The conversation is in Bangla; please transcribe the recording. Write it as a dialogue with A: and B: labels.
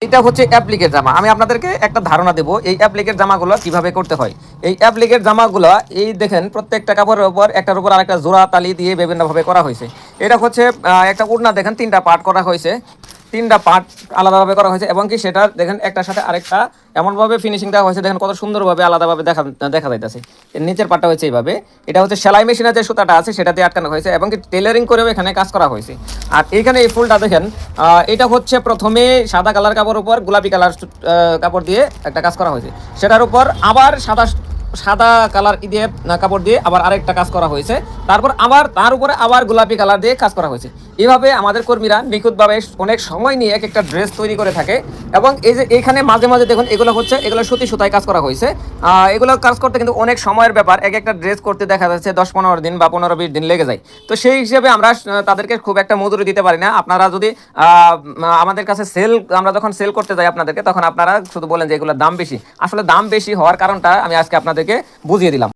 A: এটা হচ্ছে অ্যাপ্লিকের জামা। আমি আপনাদেরকে একটা ধারণা দেব এই অ্যাপ্লিকের জামাগুলো কিভাবে করতে হয়। এই অ্যাপ্লিকের জামাগুলো এই দেখেন প্রত্যেকটা কাপড়ের উপর একটার উপর আরেকটা জোড়া তালি দিয়ে বিভিন্নভাবে করা হয়েছে। এটা হচ্ছে একটা ওড়না দেখেন 3টা পার্ট করা হয়েছে, 3টা পার্ট আলাদাভাবে করা হয়েছে এবং কি সেটা দেখেন একটার সাথে আরেকটা এমনভাবে ফিনিশিং দেওয়া হয়েছে, দেখেন কত সুন্দরভাবে আলাদাভাবে দেখা যাইতেছে। এর নিচের পার্টটা হচ্ছে এইভাবে, এটা হচ্ছে সেলাই মেশিনের যে সুতাটা আছে সেটাতে আটকানো হয়েছে এবং কি টেলারিং করেও এখানে কাজ করা হয়েছে। আর এইখানে এই ফুলটা দেখেন, এটা হচ্ছে প্রথমে সাদা কালার কাপড় উপর গোলাপি কালার কাপড় দিয়ে একটা কাজ করা হয়েছে, সেটার উপর আবার সাদা কালার দিয়ে কাপড় দিয়ে আবার আরেকটা কাজ করা হয়েছে, তারপর আবার তার উপরে আবার গোলাপি কালার দিয়ে কাজ করা হয়েছে। এইভাবে আমাদের কর্মীরা নিখুঁতভাবে অনেক সময় নিয়ে এক একটা ড্রেস তৈরি করে থাকে। এবং এই যে এইখানে মাঝে মাঝে দেখুন এগুলো হচ্ছে এগুলো সুতায় কাজ করা হয়েছে। এগুলো কাজ করতে কিন্তু অনেক সময়ের ব্যাপার, এক একটা ড্রেস করতে দেখা যাচ্ছে 10-15 দিন বা 15-20 দিন লেগে যায়। তো সেই হিসেবে আমরা তাদেরকে খুব একটা মজুরি দিতে পারি না। আপনারা যদি আমাদের কাছে আমরা যখন সেল করতে যাই আপনাদেরকে, তখন আপনারা শুধু বলেন যে এগুলোর দাম বেশি। আসলে দাম বেশি হওয়ার কারণটা আমি আজকে আপনাদেরকে বুঝিয়ে দিলাম।